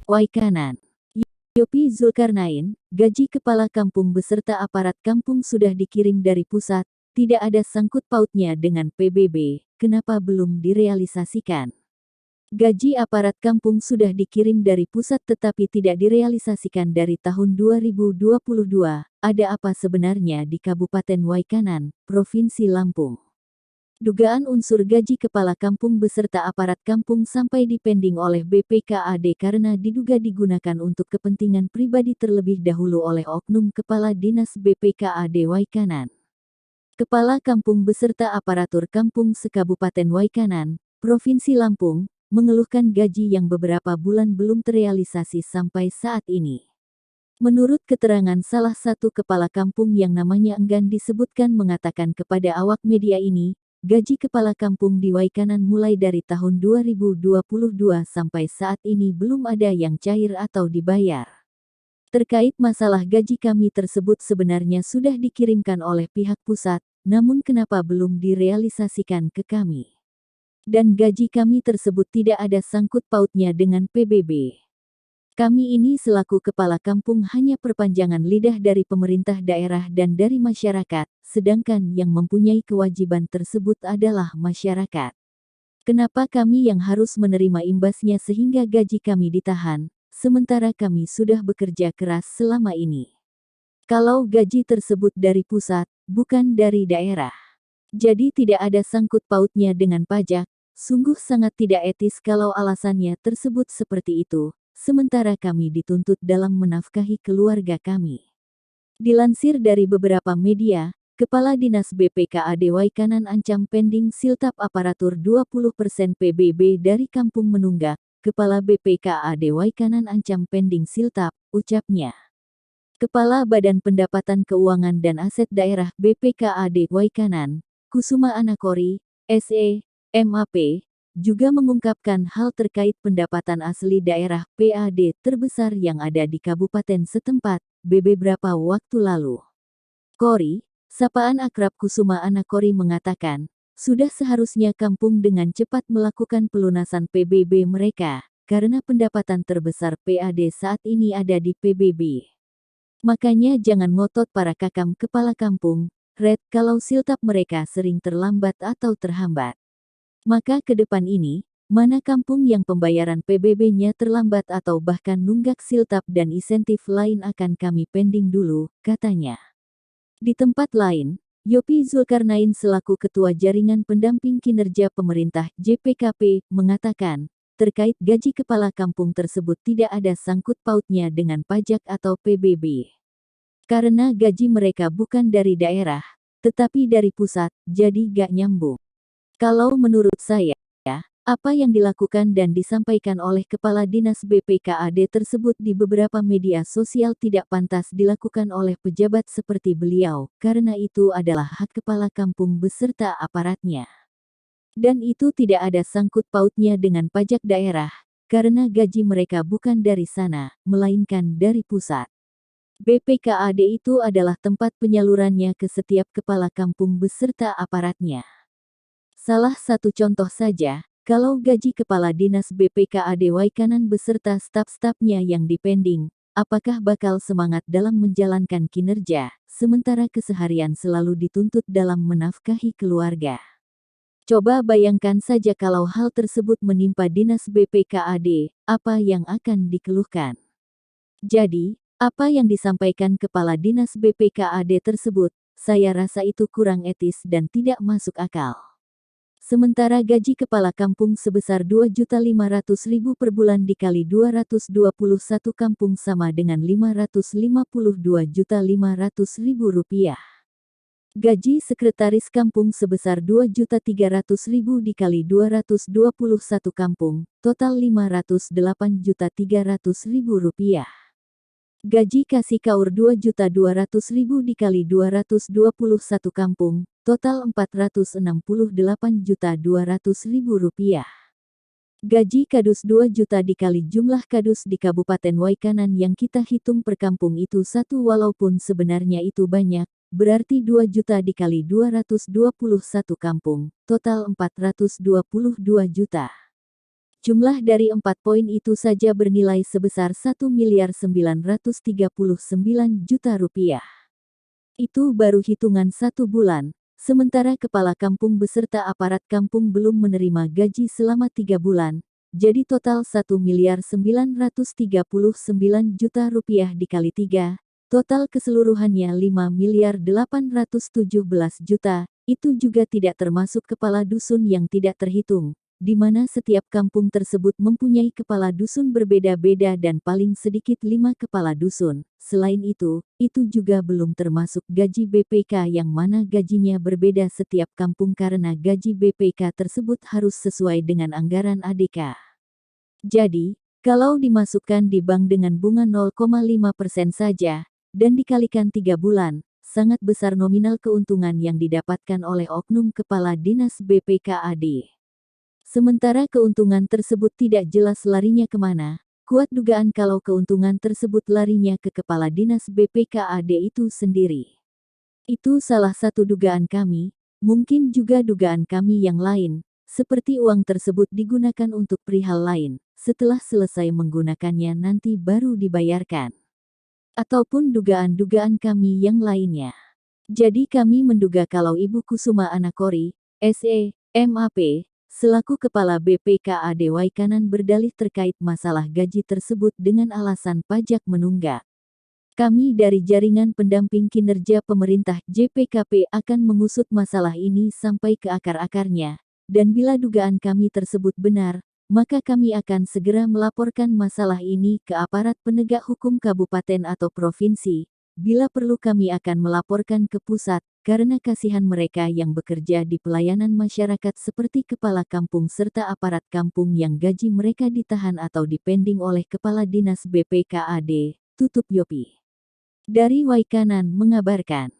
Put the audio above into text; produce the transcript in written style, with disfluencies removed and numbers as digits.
Waikanan. Yopi Zulkarnain, gaji kepala kampung beserta aparat kampung sudah dikirim dari pusat, tidak ada sangkut pautnya dengan PBB, kenapa belum direalisasikan? Gaji aparat kampung sudah dikirim dari pusat tetapi tidak direalisasikan dari tahun 2022, ada apa sebenarnya di Kabupaten Waikanan, Provinsi Lampung? Dugaan unsur gaji kepala kampung beserta aparat kampung sampai dipending oleh BPKAD karena diduga digunakan untuk kepentingan pribadi terlebih dahulu oleh oknum Kepala Dinas BPKAD Waikanan. Kepala kampung beserta aparatur kampung se-Kabupaten Waikanan, Provinsi Lampung, mengeluhkan gaji yang beberapa bulan belum terrealisasi sampai saat ini. Menurut keterangan salah satu kepala kampung yang namanya enggan disebutkan mengatakan kepada awak media ini, gaji kepala kampung di Waikanan mulai dari tahun 2022 sampai saat ini belum ada yang cair atau dibayar. Terkait masalah gaji kami tersebut sebenarnya sudah dikirimkan oleh pihak pusat, namun kenapa belum direalisasikan ke kami? Dan gaji kami tersebut tidak ada sangkut pautnya dengan PBB. Kami ini selaku kepala kampung hanya perpanjangan lidah dari pemerintah daerah dan dari masyarakat, sedangkan yang mempunyai kewajiban tersebut adalah masyarakat. Kenapa kami yang harus menerima imbasnya sehingga gaji kami ditahan, sementara kami sudah bekerja keras selama ini? Kalau gaji tersebut dari pusat, bukan dari daerah. Jadi tidak ada sangkut pautnya dengan pajak, sungguh sangat tidak etis kalau alasannya tersebut seperti itu. Sementara kami dituntut dalam menafkahi keluarga kami. Dilansir dari beberapa media, Kepala Dinas BPKAD Waikanan ancam pending siltap aparatur 20% PBB dari Kampung Menunggak. Kepala BPKAD Waikanan ancam pending siltap, ucapnya. Kepala Badan Pendapatan Keuangan dan Aset Daerah BPKAD Waikanan, Kusuma Anakori, SE, MAP, juga mengungkapkan hal terkait pendapatan asli daerah PAD terbesar yang ada di kabupaten setempat, beberapa waktu lalu. Kori, sapaan akrab Kusuma Anakori mengatakan, sudah seharusnya kampung dengan cepat melakukan pelunasan PBB mereka, karena pendapatan terbesar PAD saat ini ada di PBB. Makanya jangan ngotot para kakam kepala kampung, Red, kalau siltap mereka sering terlambat atau terhambat. Maka ke depan ini, mana kampung yang pembayaran PBB-nya terlambat atau bahkan nunggak siltap dan insentif lain akan kami pending dulu, katanya. Di tempat lain, Yopi Zulkarnain selaku Ketua Jaringan Pendamping Kinerja Pemerintah JPKP, mengatakan, terkait gaji kepala kampung tersebut tidak ada sangkut pautnya dengan pajak atau PBB. Karena gaji mereka bukan dari daerah, tetapi dari pusat, jadi gak nyambung. Kalau menurut saya, apa yang dilakukan dan disampaikan oleh Kepala Dinas BPKAD tersebut di beberapa media sosial tidak pantas dilakukan oleh pejabat seperti beliau, karena itu adalah hak kepala kampung beserta aparatnya. Dan itu tidak ada sangkut pautnya dengan pajak daerah, karena gaji mereka bukan dari sana, melainkan dari pusat. BPKAD itu adalah tempat penyalurannya ke setiap kepala kampung beserta aparatnya. Salah satu contoh saja, kalau gaji Kepala Dinas BPKAD Waikanan beserta staf-stafnya yang dipending, apakah bakal semangat dalam menjalankan kinerja, sementara keseharian selalu dituntut dalam menafkahi keluarga. Coba bayangkan saja kalau hal tersebut menimpa Dinas BPKAD, apa yang akan dikeluhkan. Jadi, apa yang disampaikan Kepala Dinas BPKAD tersebut, saya rasa itu kurang etis dan tidak masuk akal. Sementara gaji kepala kampung sebesar Rp2.500.000 per bulan dikali 221 kampung sama dengan Rp552.500.000. Gaji sekretaris kampung sebesar Rp2.300.000 dikali 221 kampung, total Rp508.300.000. Gaji kasih kaur Rp2.200.000 dikali 221 kampung, total Rp468.200.000. Gaji kadus 2 juta dikali jumlah kadus di Kabupaten Waikanan yang kita hitung per kampung itu satu walaupun sebenarnya itu banyak, berarti 2 juta dikali 221 kampung, total 422 juta. Jumlah dari 4 poin itu saja bernilai sebesar 1.939 juta rupiah. Itu baru hitungan 1 bulan, sementara kepala kampung beserta aparat kampung belum menerima gaji selama 3 bulan. Jadi total 1.939 juta rupiah dikali 3, total keseluruhannya 5.817 juta, itu juga tidak termasuk kepala dusun yang tidak terhitung, di mana setiap kampung tersebut mempunyai kepala dusun berbeda-beda dan paling sedikit 5 kepala dusun. Selain itu juga belum termasuk gaji BPK yang mana gajinya berbeda setiap kampung karena gaji BPK tersebut harus sesuai dengan anggaran ADK. Jadi, kalau dimasukkan di bank dengan bunga 0,5% saja, dan dikalikan 3 bulan, sangat besar nominal keuntungan yang didapatkan oleh oknum kepala dinas BPKAD. Sementara keuntungan tersebut tidak jelas larinya kemana, kuat dugaan kalau keuntungan tersebut larinya ke kepala dinas BPKAD itu sendiri. Itu salah satu dugaan kami, mungkin juga dugaan kami yang lain, seperti uang tersebut digunakan untuk perihal lain, setelah selesai menggunakannya nanti baru dibayarkan. Ataupun dugaan-dugaan kami yang lainnya. Jadi kami menduga kalau Ibu Kusuma Anakori, SE, MAP, selaku Kepala BPKAD Waikanan berdalih terkait masalah gaji tersebut dengan alasan pajak menunggak. Kami dari Jaringan Pendamping Kinerja Pemerintah JPKP akan mengusut masalah ini sampai ke akar-akarnya, dan bila dugaan kami tersebut benar, maka kami akan segera melaporkan masalah ini ke aparat penegak hukum kabupaten atau provinsi. Bila perlu kami akan melaporkan ke pusat, karena kasihan mereka yang bekerja di pelayanan masyarakat seperti kepala kampung serta aparat kampung yang gaji mereka ditahan atau dipending oleh kepala dinas BPKAD, tutup Yopi. Dari Waikanan mengabarkan.